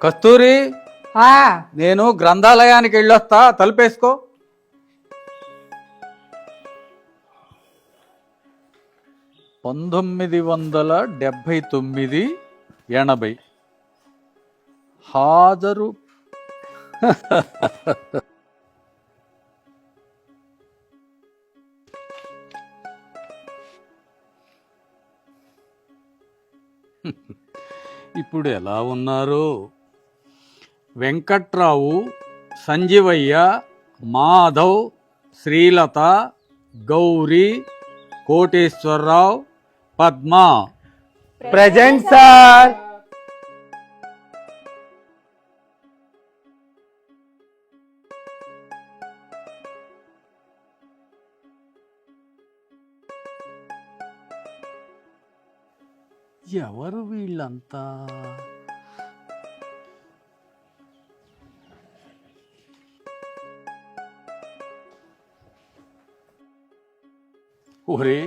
కస్తూరి, ఆ నేను గ్రంథాలయానికి వెళ్ళొస్తా, తలుపేసుకో. పంతొమ్మిది 1979 80 హాజరు. ఇప్పుడు ఎలా ఉన్నారు? వెంకట్రావు, సంజీవయ్య, మాధవ్, శ్రీలత, గౌరీ, కోటేశ్వరరావు, పద్మ. Present sir. ఎవరు వీళ్ళంతా? ఒరే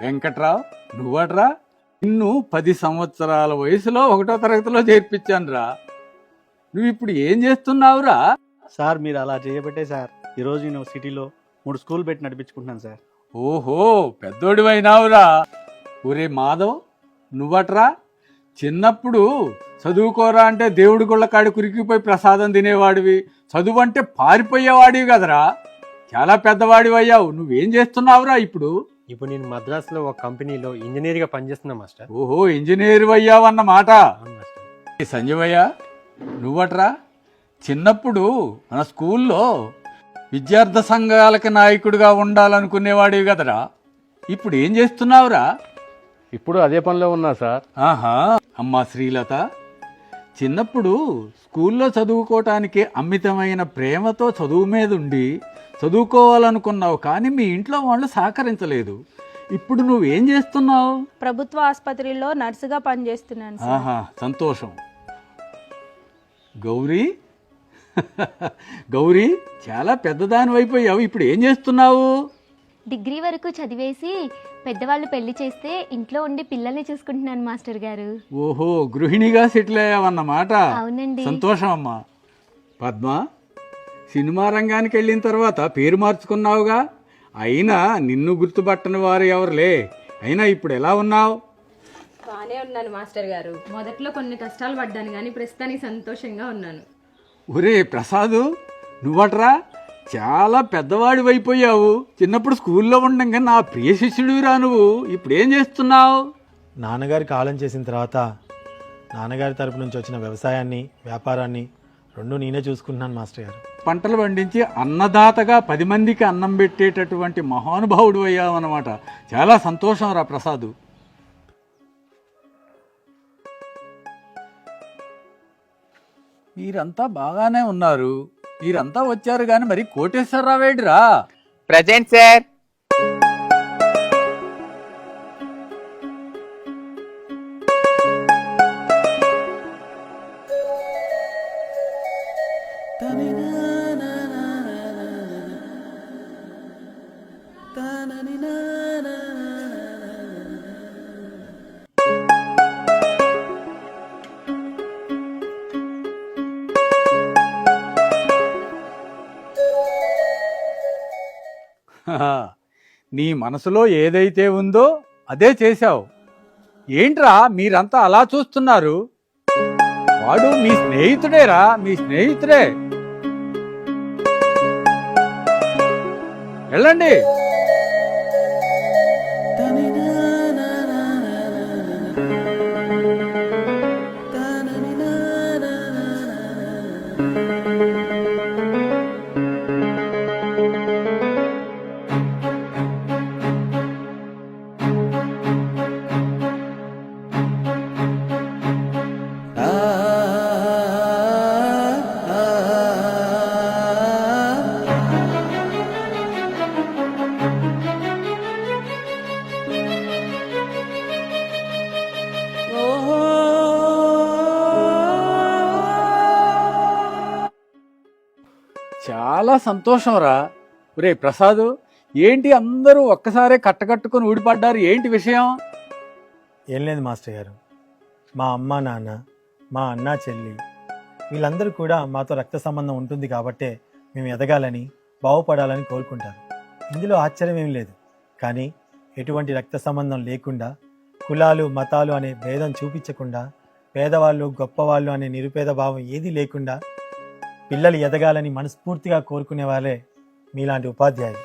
వెంకట్రావు, నువ్వట్రా? నిన్ను 10 సంవత్సరాల వయసులో 1వ తరగతిలో చేర్పించానురా. నువ్వు ఇప్పుడు ఏం చేస్తున్నావురా? సార్ మీరు అలా చేయబట్టే సార్ ఈరోజు నేను సిటీలో 3 స్కూల్ పెట్టి నడిపించుకుంటున్నాను సార్. ఓహో, పెద్దోడివైనావురా. ఒరే మాధవ్, నువ్వట్రా? చిన్నప్పుడు చదువుకోరా అంటే దేవుడి గుళ్ళ కాడి కురికిపోయి ప్రసాదం తినేవాడివి, చదువు అంటే పారిపోయేవాడివి కదరా. చాలా పెద్దవాడివి అయ్యావు. నువ్వేం చేస్తున్నావురా ఇప్పుడు? ఇప్పుడు నేను మద్రాసులో ఒక కంపెనీలో ఇంజనీర్గా పనిచేస్తున్నా మాస్టర్. ఓహో, ఇంజనీర్ అయ్యావన్నమాట. అవును మాస్టర్. సంజీవయ్య, నువ్వట్రా? చిన్నప్పుడు మన స్కూల్లో విద్యార్థి సంఘాలకి నాయకుడిగా ఉండాలనుకునేవాడివి కదరా. ఇప్పుడు ఏం చేస్తున్నావురా? ఇప్పుడు అదే పనిలో ఉన్నా సార్. ఆహా. అమ్మా శ్రీలత, చిన్నప్పుడు స్కూల్లో చదువుకోవటానికి అమితమైన ప్రేమతో చదువు మీద ఉండి చదువుకోవాలనుకున్నావు, కానీ మీ ఇంట్లో వాళ్ళు సహకరించలేదు. ఇప్పుడు నువ్వేం చేస్తున్నావు? ప్రభుత్వ ఆసుపత్రిలో నర్సుగా పనిచేస్తున్నాను సార్. ఆహా, సంతోషం. గౌరీ, గౌరీ, చాలా పెద్దదాని అయిపోయావు. ఇప్పుడు ఏం చేస్తున్నావు? డిగ్రీ వరకు చదివేసి పెద్దవాళ్ళు పెళ్లి చేస్తే ఇంట్లో ఉండి పిల్లల్ని చూసుకుంటున్నాను మాస్టర్ గారు. ఓహో, గృహిణిగా సెటిల్ అయ్యావన్నమాట. అవునండి. సంతోషం అమ్మా. పద్మ, సినిమా రంగానికి వెళ్ళిన తర్వాత పేరు మార్చుకున్నావుగా. అయినా నిన్ను గుర్తుపట్టని వారు ఎవరులే. అయినా ఇప్పుడు ఎలా ఉన్నావు? బాగానే ఉన్నాను మాస్టర్ గారు. మొదట్లో కొన్ని కష్టాలు పడ్డాను కానీ ప్రస్తుతానికి సంతోషంగా ఉన్నాను. ఒరే ప్రసాదు, నువ్వట్రా? చాలా పెద్దవాడి అయిపోయావు. చిన్నప్పుడు స్కూల్లో ఉండగా నా ప్రియ శిష్యుడివిరా నువ్వు. ఇప్పుడు ఏం చేస్తున్నావు? నాన్నగారి కాలం చేసిన తర్వాత నాన్నగారి తరపు నుంచి వచ్చిన వ్యవసాయాన్ని, వ్యాపారాన్ని రెండు నేనే చూసుకుంటున్నాను మాస్టర్ గారు. పంటలు పండించి అన్నదాతగా 10 మందికి అన్నం పెట్టేటటువంటి మహానుభావుడు అయ్యావన్నమాట. చాలా సంతోషం రా ప్రసాదు. మీరంతా బాగానే ఉన్నారు. మీరంతా వచ్చారు కానీ మరి కోటేశ్వరరావేడిరా? Present sir. నీ మనసులో ఏదైతే ఉందో అదే చేశావు. ఏంట్రా మీరంతా అలా చూస్తున్నారు? వాడు మీ స్నేహితుడేరా, మీ స్నేహితుడే. వెళ్ళండి. చాలా సంతోషం రా. ఒరే ప్రసాదు, ఏంటి అందరూ ఒక్కసారే కట్టకట్టుకుని ఊడిపడ్డారు? ఏంటి విషయం? ఏం లేదు మాస్టర్ గారు, మా అమ్మ నాన్న, మా అన్న చెల్లి వీళ్ళందరూ కూడా మాతో రక్త సంబంధం ఉంటుంది కాబట్టే మేము ఎదగాలని బాగుపడాలని కోరుకుంటారు. ఇందులో ఆశ్చర్యం ఏం లేదు. కానీ ఎటువంటి రక్త సంబంధం లేకుండా, కులాలు మతాలు అనే భేదం చూపించకుండా, పేదవాళ్ళు గొప్పవాళ్ళు అనే నిరుపేద భావం ఏదీ లేకుండా పిల్లలు ఎదగాలని మనస్ఫూర్తిగా కోరుకునే వాళ్ళే మీలాంటి ఉపాధ్యాయులు.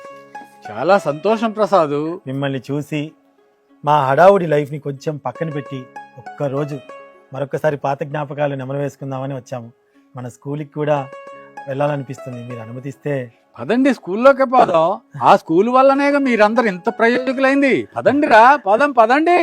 చాలా సంతోషం ప్రసాదు. మిమ్మల్ని చూసి మా హడావుడి లైఫ్ని కొంచెం పక్కన పెట్టి ఒక్కరోజు మరొకసారి పాత జ్ఞాపకాలు నెమరు వేసుకుందామని వచ్చాము. మన స్కూల్కి కూడా వెళ్ళాలనిపిస్తుంది. మీరు అనుమతిస్తే పదండి, స్కూల్లోకే పోదాం. ఆ స్కూల్ వల్లనేగా మీరందరు ఇంత ప్రయోజకులైంది. పదండిరా, పదండి.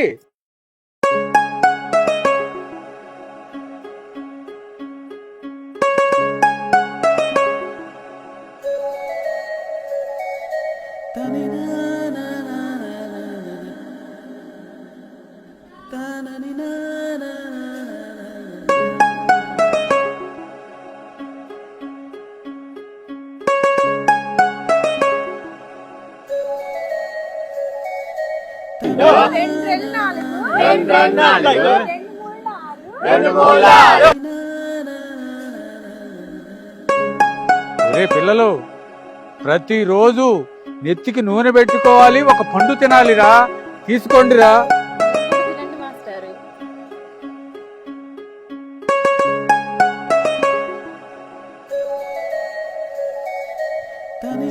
ఒరే పిల్లలు, ప్రతిరోజు నెత్తికి నూనె పెట్టుకోవాలి, ఒక పండు తినాలిరా. తీసుకోండిరా. తినండి మాస్టారు.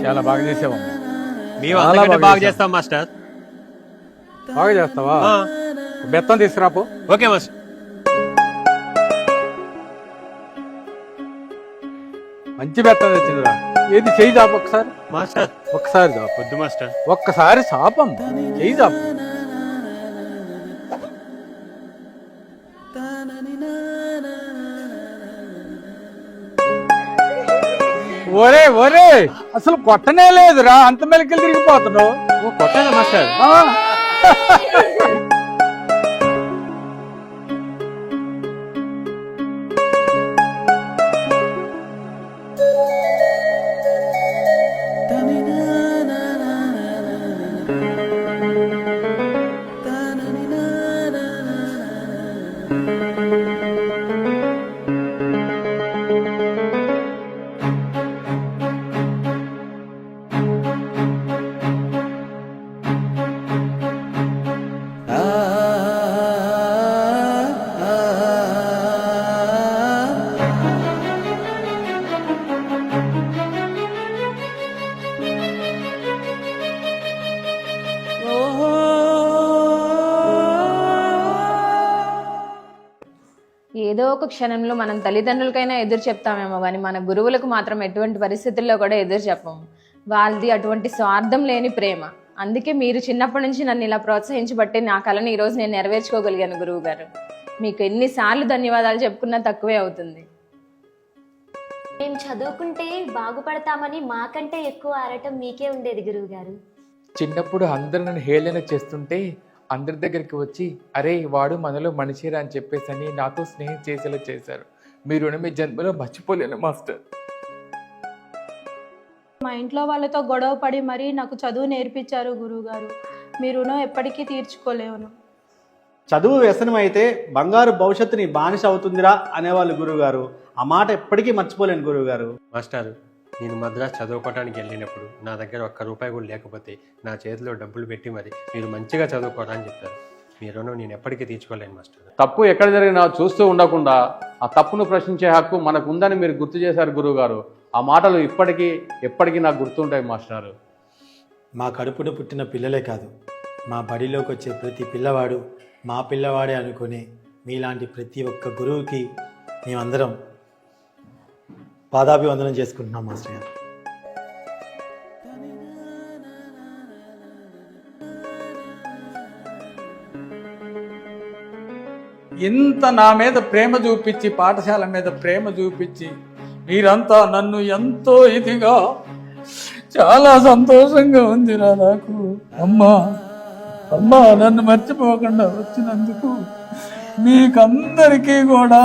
చాలా బాగా చేసావమ్మా. మేము చాలా అంతకంటే బాగా బాగా చేశాం. చేస్తాం మాస్టర్. బాగా చేస్తావా? ఆ, బెత్తం తీసుకురాపో. Okay master. మంచి బెత్తం తెచ్చిందిరా. ఏది చెయ్యి చాపు ఒకసారి. మాస్టర్ ఒక్కసారి చాపు. వద్దు మాస్టర్. ఒక్కసారి చాపమ్మ, చెయ్యి చాపు. ఒరే అసలు కొట్టనే లేదురా, అంత మెలికలు తిరిగిపోతున్నావు. కొట్టాలా మాస్టర్? ఆ. ఏదో ఒక క్షణంలో మనం తల్లిదండ్రులకైనా ఎదురు చెప్తామేమో కానీ మన గురువులకు మాత్రం ఎటువంటి పరిస్థితుల్లో కూడా ఎదురు చెప్పము. వాళ్ళది అటువంటి స్వార్థం లేని ప్రేమ. అందుకే మీరు చిన్నప్పటి నుంచి నన్ను ఇలా ప్రోత్సహించబట్టే నా కళను ఈరోజు నేను నెరవేర్చుకోగలిగాను గురువు గారు. మీకు ఎన్నిసార్లు ధన్యవాదాలు చెప్పుకున్నా తక్కువే అవుతుంది. మేము చదువుకుంటే బాగుపడతామని మాకంటే ఎక్కువ ఆరాటం మీకే ఉండేది గురువుగారు. చిన్నప్పుడు అందరూ నన్ను హేళన చేస్తుంటే అందరి దగ్గరికి వచ్చి అరే వాడు మనలో మనిషిరా అని చెప్పేసని నాతో స్నేహం చేసేలా చేశారు. మీ రుణం మీ జన్మలో మర్చిపోలేను మాస్టర్. మా ఇంట్లో వాళ్ళతో గొడవ పడి మరీ నాకు చదువు నేర్పించారు గురువుగారు. మీ రుణం ఎప్పటికీ తీర్చుకోలేను. చదువు వ్యసనం అయితే బంగారు భవిష్యత్తుని బానిస అవుతుందిరా అనేవాళ్ళు గురువుగారు. ఆ మాట ఎప్పటికీ మర్చిపోలేను గురువుగారు. మాస్టర్, నేను మద్రాసు చదువుకోవడానికి వెళ్ళినప్పుడు నా దగ్గర ఒక్క రూపాయి కూడా లేకపోతే నా చేతిలో డబ్బులు పెట్టి మరి మీరు మంచిగా చదువుకోరా అని చెప్పారు. మీ రుణం నేను ఎప్పటికీ తీర్చుకోలేను మాస్టర్. తప్పు ఎక్కడ జరిగినా చూస్తూ ఉండకుండా ఆ తప్పును ప్రశ్నించే హక్కు మనకు ఉందని మీరు గుర్తు చేశారు గురువుగారు. ఆ మాటలు ఎప్పటికీ నాకు గుర్తుంటాయి మాస్టారు. మా కడుపున పుట్టిన పిల్లలే కాదు, మా బడిలోకి వచ్చే ప్రతి పిల్లవాడు మా పిల్లవాడే అనుకునే మీలాంటి ప్రతి ఒక్క గురువుకి మేమందరం పాదాభివందనం చేసుకుంటున్నాం మాస్టర్ గారు. ఇంత నా మీద ప్రేమ చూపించి, పాఠశాల మీద ప్రేమ చూపించి మీరంతా నన్ను ఎంతో ఇదిగా, చాలా సంతోషంగా ఉందిరా నాకు. అమ్మా నన్ను మర్చిపోకుండా వచ్చినందుకు మీకందరికీ కూడా